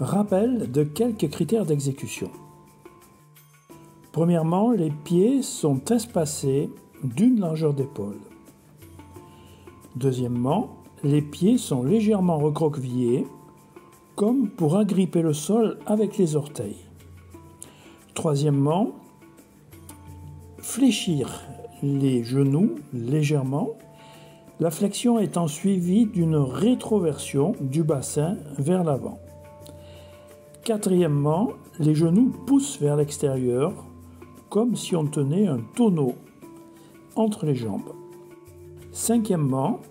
Rappel de quelques critères d'exécution. Premièrement, les pieds sont espacés d'une largeur d'épaule. Deuxièmement, les pieds sont légèrement recroquevillés, comme pour agripper le sol avec les orteils. Troisièmement, fléchir les genoux légèrement, la flexion étant suivie d'une rétroversion du bassin vers l'avant. Quatrièmement, les genoux poussent vers l'extérieur, comme si on tenait un tonneau entre les jambes. Cinquièmement,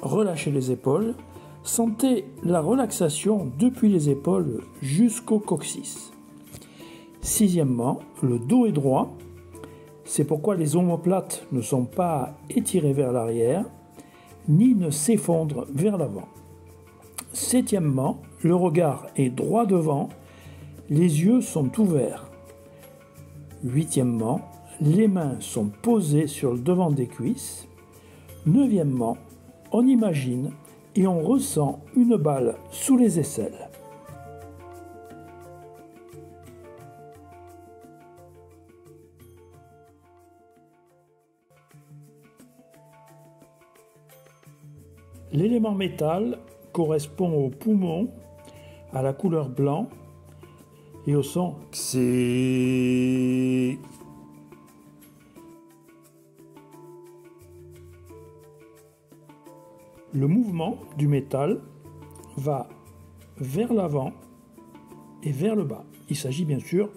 relâchez les épaules. Sentez la relaxation depuis les épaules jusqu'au coccyx. Sixièmement, le dos est droit. C'est pourquoi les omoplates ne sont pas étirées vers l'arrière, ni ne s'effondrent vers l'avant. Septièmement, le regard est droit devant, les yeux sont ouverts. Huitièmement, les mains sont posées sur le devant des cuisses. Neuvièmement, on imagine et on ressent une balle sous les aisselles. L'élément métal correspond au poumon, à la couleur blanc et au son xé. Le mouvement du métal va vers l'avant et vers le bas. Il s'agit bien sûr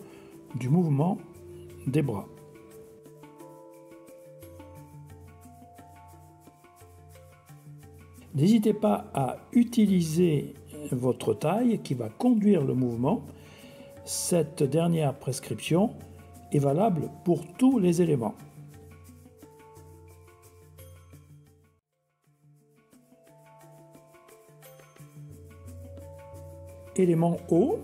du mouvement des bras. N'hésitez pas à utiliser votre taille qui va conduire le mouvement. Cette dernière prescription est valable pour tous les éléments. Élément haut,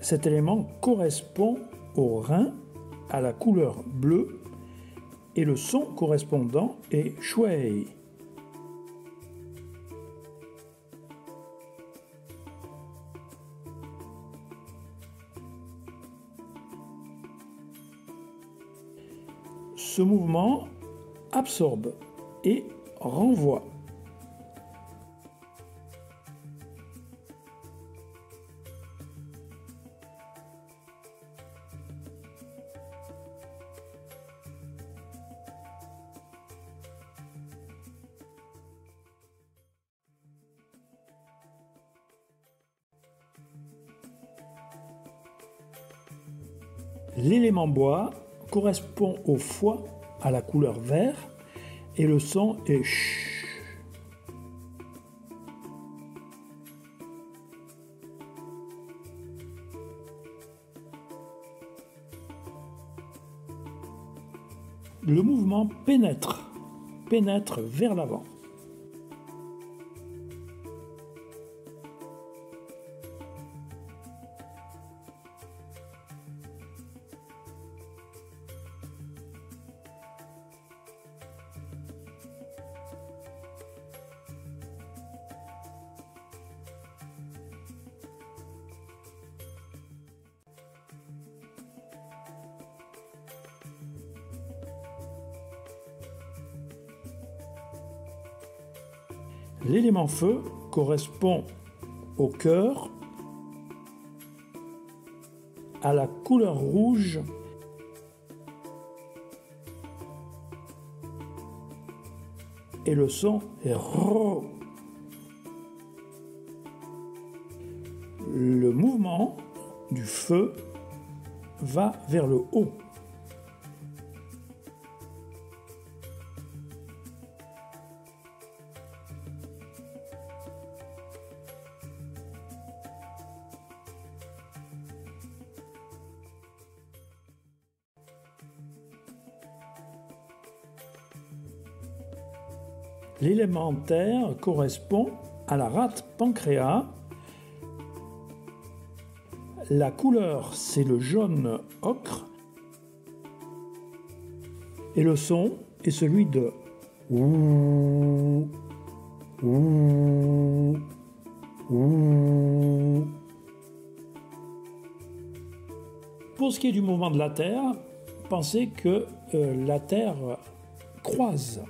cet élément correspond au rein à la couleur bleue et le son correspondant est shui. Ce mouvement absorbe et renvoie. L'élément bois correspond au foie à la couleur vert et le son est ch. Le mouvement pénètre vers l'avant. L'élément feu correspond au cœur, à la couleur rouge et le son est ro. Le mouvement du feu va vers le haut. L'élément terre correspond à la rate pancréas. La couleur, c'est le jaune ocre. Et le son est celui de ouh, ouh, ouh, Pour ce qui est du mouvement de la Terre, pensez que la Terre croise.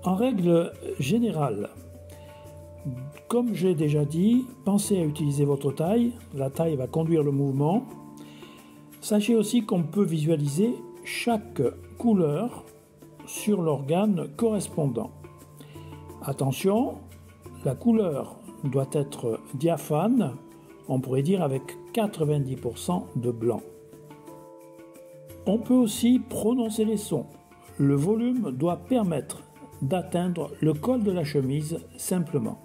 En règle générale, comme j'ai déjà dit, pensez à utiliser votre taille. La taille va conduire le mouvement. Sachez aussi qu'on peut visualiser chaque couleur sur l'organe correspondant. Attention, la couleur doit être diaphane, on pourrait dire avec 90% de blanc. On peut aussi prononcer les sons. Le volume doit permettre d'atteindre le col de la chemise simplement.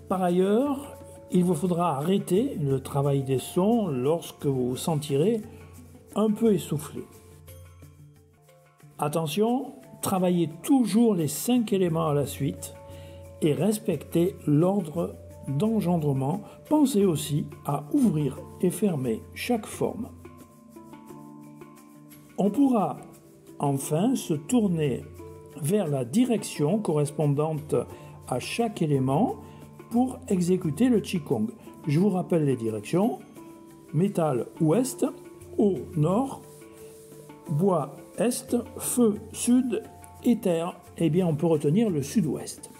Par ailleurs, il vous faudra arrêter le travail des sons lorsque vous vous sentirez un peu essoufflé. Attention, travaillez toujours les 5 éléments à la suite et respectez l'ordre d'engendrement. Pensez aussi à ouvrir et fermer chaque forme. On pourra enfin se tourner vers la direction correspondante à chaque élément pour exécuter le Qigong. Je vous rappelle les directions: métal ouest, eau nord, bois est, feu sud et terre. Eh bien, on peut retenir le sud-ouest.